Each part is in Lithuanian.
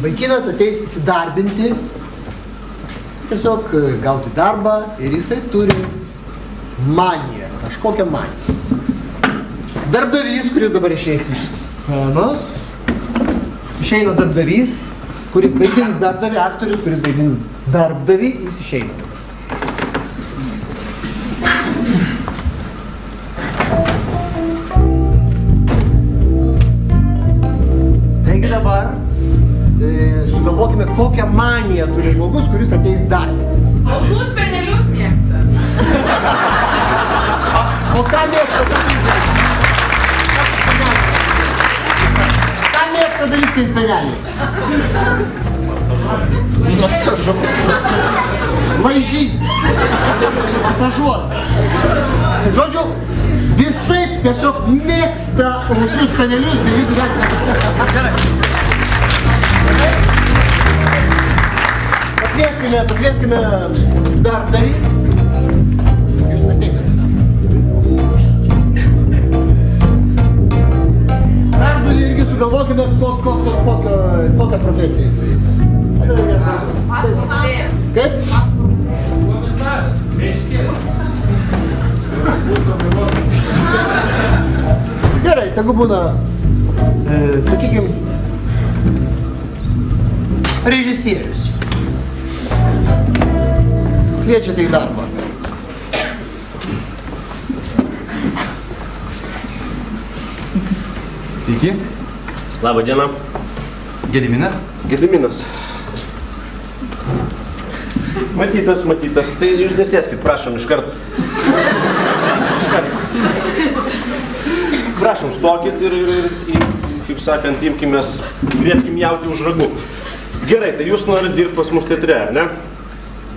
vaikinas ateis įsidarbinti, tiesiog gauti darbą ir jisai turi maniją, kažkokią maniją. Darbdavys, kuris dabar išeis iš scenos, išeina darbdavys, kuris vaidins darbdavį, aktorius, kuris vaidins darbdavį, jis išeina. Taigi dabar sugalvokime, kokią maniją turi žmogus, kuris ateis darbintis. Ausų spenelius mėgsta. O ką mėgsta daryti? Ką mėgsta daryti tais speneliais? Laižyti. Masažuoti. Žodžiu, visai tiesiog mėgsta ausų spenelius, bei jų gyventi. Gerai. Pakvieskime darbdavį. Jūs ateinate. Darbdavį irgi sugalvokime, kokią profesiją jisai. Kaip? Komisaras, režisierius. Gerai, tegu būna, sakykim, režisierius. Kviečiate į darbą. Sveiki. Labą dieną. Gediminas. Gediminas. Matytas. Tai jūs nesėskit, prašom, iš karto. Prašom, stokit ir, kaip sakant, imkimės, griebkim jauti už ragų. Gerai, tai jūs norit dirbti pas mus teatre, ar ne?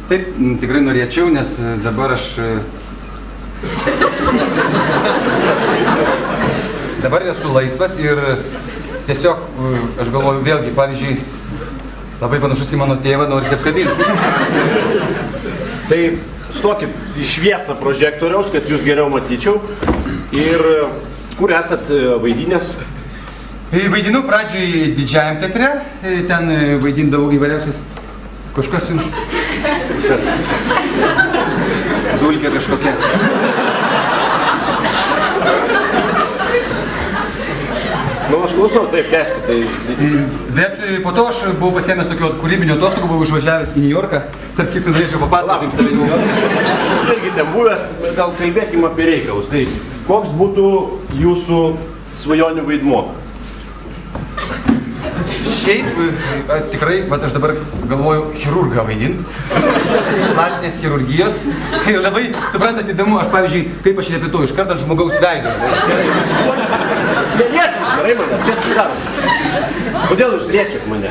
Taip, tikrai norėčiau, nes dabar aš esu laisvas ir tiesiog, aš galvoju, vėlgi, pavyzdžiui, labai panašus į mano tėvą, norisi apkabinti. Tai stokit į šviesą prožektoriaus, kad jūs geriau matyčiau. Ir kur esat vaidinęs? Vaidinau pradžioj Didžiajam teatre, ten vaidindavau įvairiausias kažkas jums. Dulkė kažkokia. Nu, aš klausau, taip, tęskit. Bet po to aš buvau pasiėmęs tokio kūrybinio atostogų, buvau išvažiavęs į New Yorką. Tarp kitko norėčiau papasakoti jums apie New Yorką. Aš esu irgi ten buvęs, gal kalbėkime apie reikalus. Tai koks būtų jūsų svajonių vaidmuo? Šiaip, tikrai, aš dabar galvoju chirurgą vaidinti, plastinės chirurgijos. Ir labai, suprantat, įdomu, aš pavyzdžiui, kaip aš repetuoju, iš karto žmogaus veido. Neliečiam, gerai mane, kas sudaro? Kodėl jūs liečiat mane?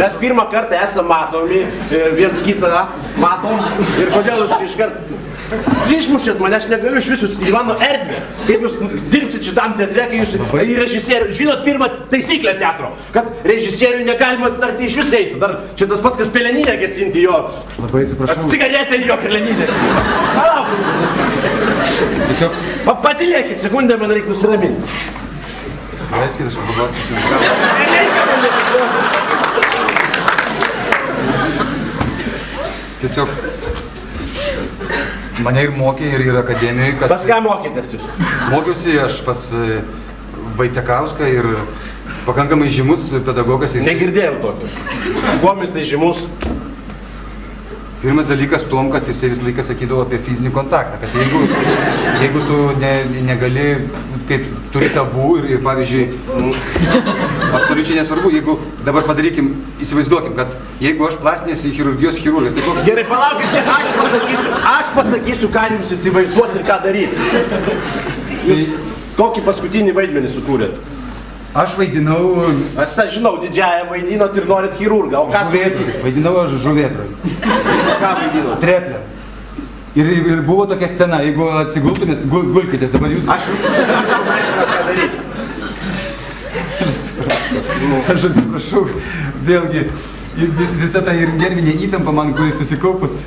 Mes pirmą kartą esame matomi, viens kitą matom, ir kodėl jūs iš karto... Išmušėt mane, aš negaliu iš visus į mano erdvę. Kaip jūs dirbsit šitam teatre, kai jūs į režisierių... Žinot pirmą taisyklę teatro, kad režisieriui negalima tarti iš vis eiti. Dar čia tas pats, kas peleninę gesinti jo... Aš labai atsiprašau. Cigaretę jo peleninę. Patilėkit, sekundę man reikia nusiraminti. Leiskit, aš paglaustysiu. Tiesiog... Mane ir mokė ir akademijoje, kad... Pas ką mokėtės jūs? Mokiausi aš pas Vaicekauską ir pakankamai žymus pedagogas. Negirdėjau tokio. Kuom jis tai žymus? Pirmas dalykas tuom, kad jisai visą laiką sakydavo apie fizinį kontaktą, kad jeigu tu negali, kaip turi tabų ir pavyzdžiui, absoliučiai nesvarbu, jeigu dabar padarykim, įsivaizduokim, kad jeigu aš plastinės chirurgijos chirurgas, tai koks... Gerai, palaukit, čia aš pasakysiu, ką jums įsivaizduoti ir ką daryti. Jūs kokį paskutinį vaidmenį sukūrėt? Aš vaidinau... Aš žinau, Didžiąją vaidinot ir norit chirurgą, o ką suvaidinot? Vaidinau aš žuvėdroj. Ką vaidinot? Treplę. Ir buvo tokia scena, jeigu atsigultumėt, gulkitės, dabar jūs... Aš žinau, ką daryti. Aš atsiprašau, vėlgi, visa ta ir nervinė įtampa man, kuris susikaupus,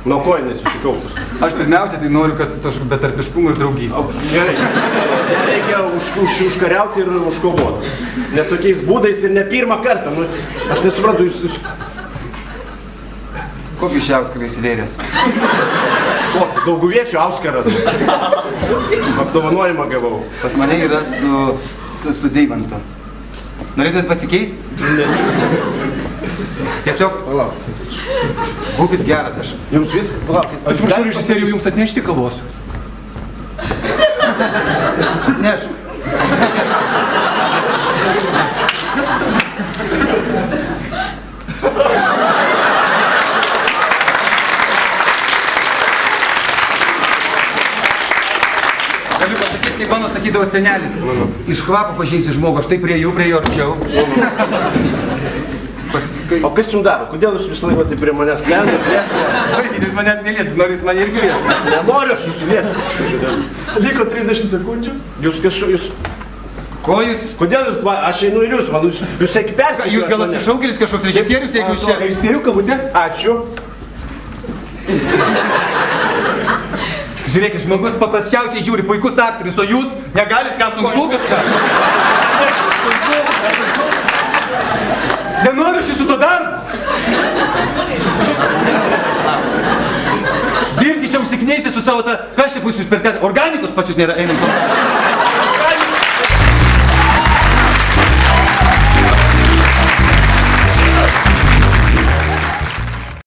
Nuo ko jinai susikaupus? Aš pirmiausia, tai noriu, kad betarpiškumų ir draugystės. Gerai. Reikia užkariauti ir užkovoti. Ne tokiais būdais ir ne pirmą kartą. Nu, aš nesuprantu, jūs... Kokį šį Auskarą įsivėrės? Kokį? Dauguviečių Auskarą. Apdovanojimą gavau. Pas mane yra su Deimantu. Norėtumėt pasikeisti? Tiesiog... Būkit geras aš. Jums viską? Palaukit. Atsiprašau, režisieriau, jums atnešti kavos? Neš. Galiu pasakyti, kaip mano sakydavo senelis. Iš kvapo pažinsi žmogų, aš tai prie jo arčiau. O kas jums daro? Kodėl jūs visą laiką tai prie manęs lenda? Jis manęs nelies, nori jis mane irgi lies. Nenoriu aš jūsų liesti. Liko 30 sekundžių. Jūs kažkaip... Ko jūs? Kodėl jūs... Aš einu ir jūs, man jūs eik persikėjus. Jūs gal apsišaukėlis kažkoks režisierius, jeigu jūs čia... Režisierių kabutė? Ačiū. Žiūrėkit, žmogus paprasčiausiai žiūri, puikus aktorius, o jūs negalit ką sunku kažką? Nenoriu aš jūsų to darbo. Dirbti čia užsikneisi su savo ta... Kas čia bus jūs per ten? Organikos pas jūs nėra, einam.